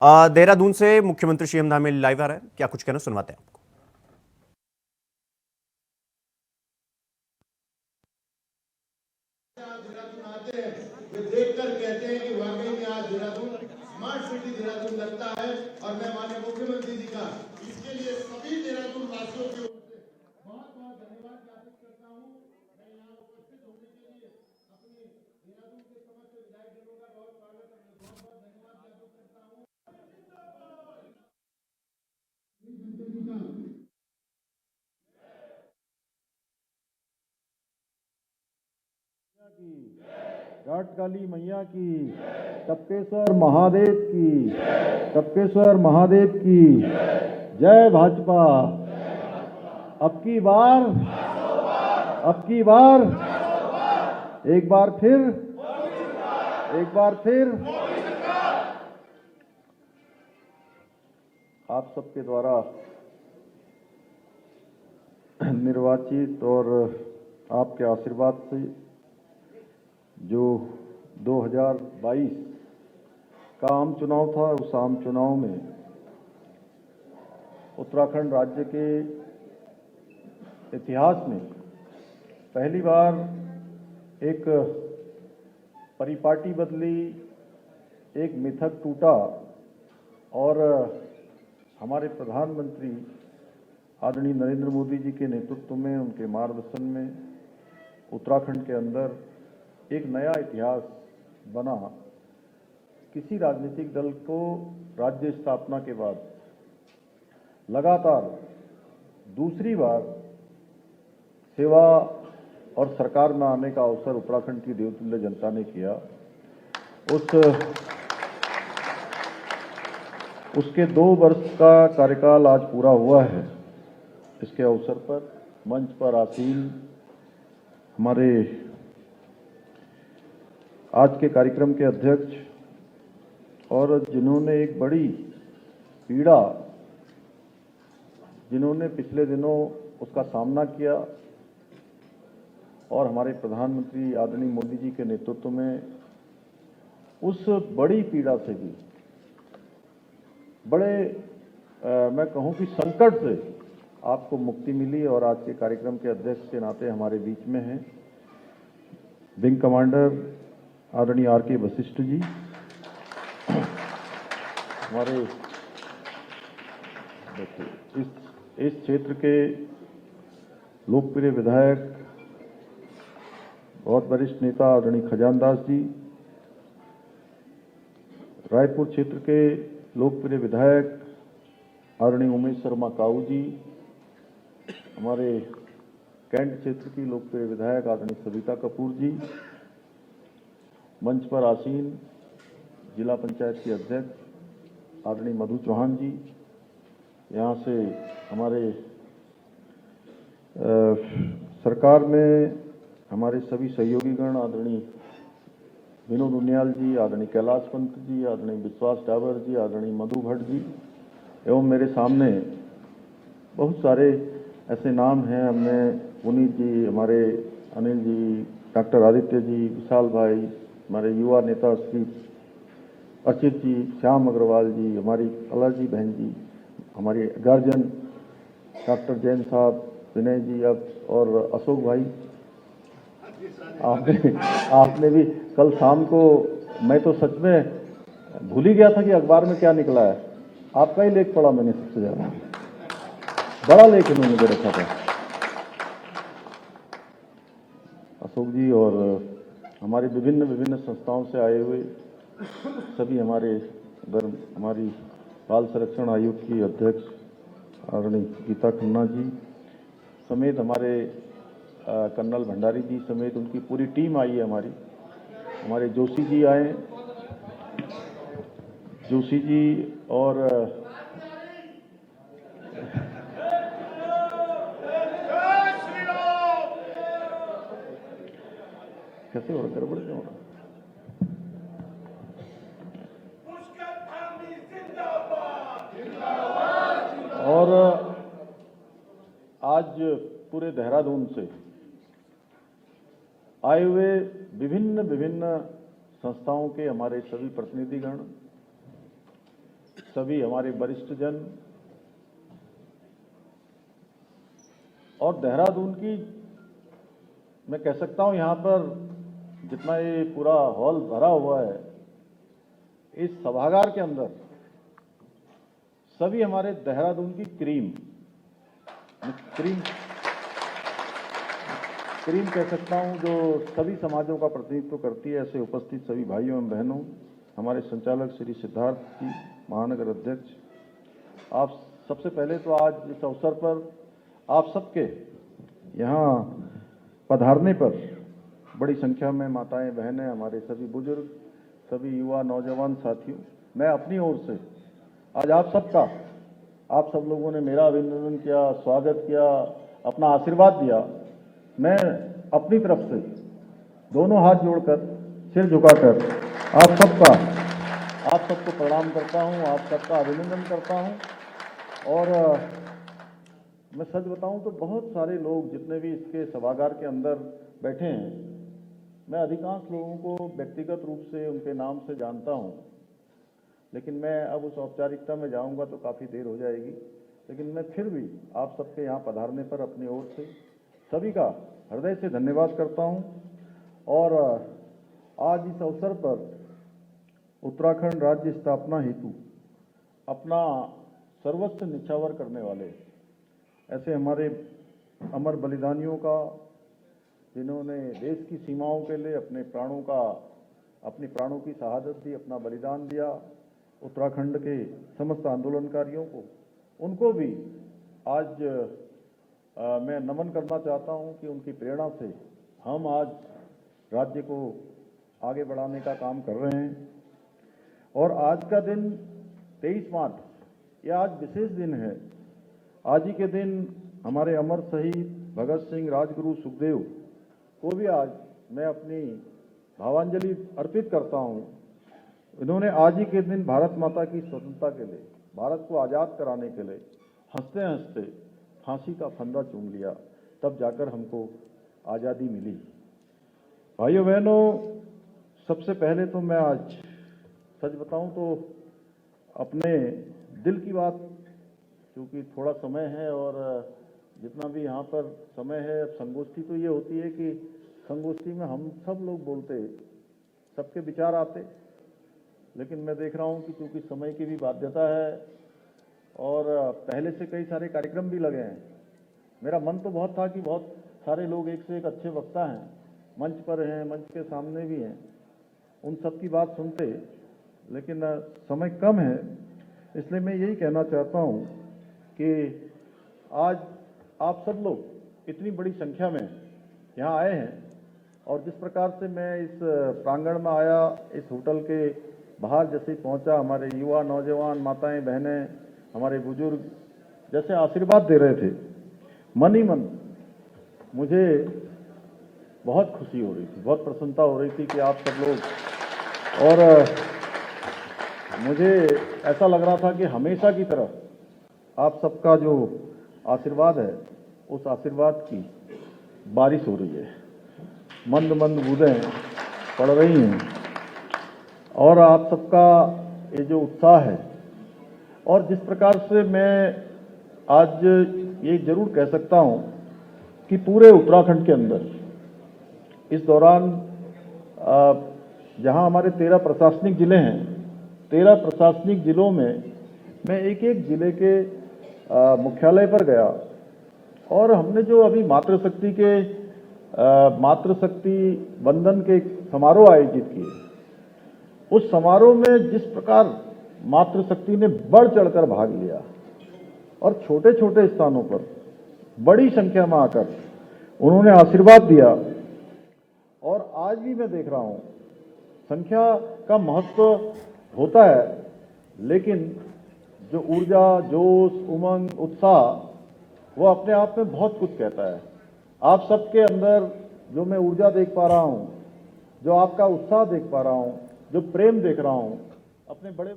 देहरादून से मुख्यमंत्री CM Dhami live आ रहा है, क्या कुछ कहना सुनवाते हैं आपको। देहरादून आते हैं वे देखकर कहते हैं कि वाकई में आज देहरादून स्मार्ट सिटी देहरादून लगता है। और मैं माननीय मुख्यमंत्री जी का इसके लिए सभी देहरादून वासियों की ओर से बहुत बहुत धन्यवाद ज्ञापित करता हूं। मैं यहाँ उपस्थित होने के लिए अपने देहरादून के समस्त विधायकजनों का बहुत स्वागत और बहुत बहुत धन्यवाद ज्ञापित करता हूँ। घाट काली मैया की, टपकेश्वर महादेव की, टपकेश्वर महादेव की जय भाजपा। अब की बार एक बार फिर आप सबके द्वारा निर्वाचित और आपके आशीर्वाद से जो 2022 का आम चुनाव था, उस आम चुनाव में उत्तराखंड राज्य के इतिहास में पहली बार एक परिपाटी बदली, एक मिथक टूटा और हमारे प्रधानमंत्री आदरणीय नरेंद्र मोदी जी के नेतृत्व में, उनके मार्गदर्शन में उत्तराखंड के अंदर एक नया इतिहास बना। किसी राजनीतिक दल को राज्य स्थापना के बाद लगातार दूसरी बार सेवा और सरकार में आने का अवसर उत्तराखंड की देवतुल्य जनता ने किया। उसके 2 वर्ष का कार्यकाल आज पूरा हुआ है। इसके अवसर पर मंच पर आसीन हमारे आज के कार्यक्रम के अध्यक्ष और जिन्होंने एक बड़ी पीड़ा, जिन्होंने पिछले दिनों उसका सामना किया और हमारे प्रधानमंत्री आदरणीय मोदी जी के नेतृत्व में उस बड़ी पीड़ा से भी बड़े मैं कहूं कि संकट से आपको मुक्ति मिली और आज के कार्यक्रम के अध्यक्ष के नाते हमारे बीच में हैं विंग कमांडर आदरणीय आर.के. वशिष्ठ जी, हमारे इस क्षेत्र के लोकप्रिय विधायक, बहुत वरिष्ठ नेता आदरणीय खजानदास जी, रायपुर क्षेत्र के लोकप्रिय विधायक आदरणीय उमेश शर्मा काऊ जी, हमारे कैंट क्षेत्र की लोकप्रिय विधायक आदरणीय सविता कपूर जी, मंच पर आसीन जिला पंचायत के अध्यक्ष आदरणीय मधु चौहान जी, यहाँ से हमारे सरकार में हमारे सभी सहयोगीगण आदरणीय विनोद उनियाल जी, आदरणीय कैलाश पंत जी, आदरणीय विश्वास डाबर जी, आदरणीय मधु भट्ट जी, एवं मेरे सामने बहुत सारे ऐसे नाम हैं। हमने पुनीत जी, हमारे अनिल जी, डॉक्टर आदित्य जी, विशाल भाई, हमारे युवा नेता श्री अर्चित जी, श्याम अग्रवाल जी, हमारी कला जी बहन जी, हमारी गार्जियन डॉक्टर जैन साहब, विनय जी, अब और अशोक भाई, आपने भी कल शाम को, मैं तो सच में भूल ही गया था कि अखबार में क्या निकला है। आपका ही लेख पढ़ा मैंने, सबसे ज्यादा बड़ा लेख इन्होंने मुझे रखा था अशोक जी। और हमारी विभिन्न संस्थाओं से आए हुए सभी हमारे हमारी बाल संरक्षण आयोग की अध्यक्ष आदरणीय गीता खन्ना जी समेत, हमारे कर्नल भंडारी जी समेत उनकी पूरी टीम आई है। हमारे जोशी जी आए, जोशी जी और कैसे हो रहा, गड़बड़ क्यों हो रहा? और आज पूरे देहरादून से आए हुए विभिन्न संस्थाओं के हमारे सभी प्रतिनिधिगण, सभी हमारे वरिष्ठ जन और देहरादून की, मैं कह सकता हूं यहाँ पर जितना ये पूरा हॉल भरा हुआ है, इस सभागार के अंदर सभी हमारे देहरादून की क्रीम कह सकता हूं, जो सभी समाजों का प्रतिनिधित्व करती है। ऐसे उपस्थित सभी भाइयों एवं बहनों, हमारे संचालक श्री सिद्धार्थ जी, महानगर अध्यक्ष, आप सबसे पहले तो आज इस अवसर पर आप सबके यहाँ पधारने पर बड़ी संख्या में माताएं, बहनें, हमारे सभी बुजुर्ग, सभी युवा नौजवान साथियों, मैं अपनी ओर से आज आप सब लोगों ने मेरा अभिनंदन किया, स्वागत किया, अपना आशीर्वाद दिया। मैं अपनी तरफ से दोनों हाथ जोड़कर, सिर झुकाकर आप सबको प्रणाम करता हूं, आप सबका अभिनंदन करता हूं। और मैं सच बताऊं तो बहुत सारे लोग जितने भी इसके सभागार के अंदर बैठे हैं, मैं अधिकांश लोगों को व्यक्तिगत रूप से उनके नाम से जानता हूं, लेकिन मैं अब उस औपचारिकता में जाऊंगा तो काफ़ी देर हो जाएगी। लेकिन मैं फिर भी आप सबके यहाँ पधारने पर अपनी ओर से सभी का हृदय से धन्यवाद करता हूं। और आज इस अवसर पर उत्तराखंड राज्य स्थापना हेतु अपना सर्वस्व निछावर करने वाले ऐसे हमारे अमर बलिदानियों का, जिन्होंने देश की सीमाओं के लिए अपने प्राणों की शहादत दी, अपना बलिदान दिया, उत्तराखंड के समस्त आंदोलनकारियों को, उनको भी आज मैं नमन करना चाहता हूं कि उनकी प्रेरणा से हम आज राज्य को आगे बढ़ाने का काम कर रहे हैं। और आज का दिन 23 मार्च, यह आज विशेष दिन है। आज ही के दिन हमारे अमर शहीद भगत सिंह, राजगुरु, सुखदेव को भी आज मैं अपनी भावांजलि अर्पित करता हूं। इन्होंने आज ही के दिन भारत माता की स्वतंत्रता के लिए, भारत को आज़ाद कराने के लिए हंसते हंसते फांसी का फंदा चूम लिया, तब जाकर हमको आज़ादी मिली। भाइयों बहनों, सबसे पहले तो मैं आज सच बताऊं तो अपने दिल की बात, क्योंकि थोड़ा समय है और जितना भी यहाँ पर समय है, संगोष्ठी तो ये होती है कि संगोष्ठी में हम सब लोग बोलते, सबके विचार आते, लेकिन मैं देख रहा हूँ कि क्योंकि समय की भी बाध्यता है और पहले से कई सारे कार्यक्रम भी लगे हैं, मेरा मन तो बहुत था कि बहुत सारे लोग एक से एक अच्छे वक्ता हैं, मंच पर हैं, मंच के सामने भी हैं, उन सब की बात सुनते, लेकिन समय कम है। इसलिए मैं यही कहना चाहता हूँ कि आज आप सब लोग इतनी बड़ी संख्या में यहाँ आए हैं और जिस प्रकार से मैं इस प्रांगण में आया, इस होटल के बाहर जैसे ही पहुँचा, हमारे युवा नौजवान, माताएं, बहनें, हमारे बुजुर्ग जैसे आशीर्वाद दे रहे थे, मन ही मन मुझे बहुत खुशी हो रही थी, बहुत प्रसन्नता हो रही थी कि आप सब लोग, और मुझे ऐसा लग रहा था कि हमेशा की तरह आप सबका जो आशीर्वाद है, उस आशीर्वाद की बारिश हो रही है, मंद मंद बूंदें पड़ रही हैं। और आप सबका ये जो उत्साह है, और जिस प्रकार से मैं आज ये जरूर कह सकता हूं कि पूरे उत्तराखंड के अंदर इस दौरान जहां हमारे 13 प्रशासनिक जिले हैं, 13 प्रशासनिक जिलों में मैं एक एक जिले के मुख्यालय पर गया और हमने जो अभी मातृशक्ति वंदन के समारोह आयोजित किए, उस समारोह में जिस प्रकार मातृशक्ति ने बढ़ चढ़कर भाग लिया और छोटे छोटे स्थानों पर बड़ी संख्या में आकर उन्होंने आशीर्वाद दिया। और आज भी मैं देख रहा हूं, संख्या का महत्व होता है, लेकिन जो ऊर्जा, जोश, उमंग, उत्साह, वो अपने आप में बहुत कुछ कहता है। आप सबके अंदर जो मैं ऊर्जा देख पा रहा हूं, जो आपका उत्साह देख पा रहा हूं, जो प्रेम देख रहा हूं, अपने बड़े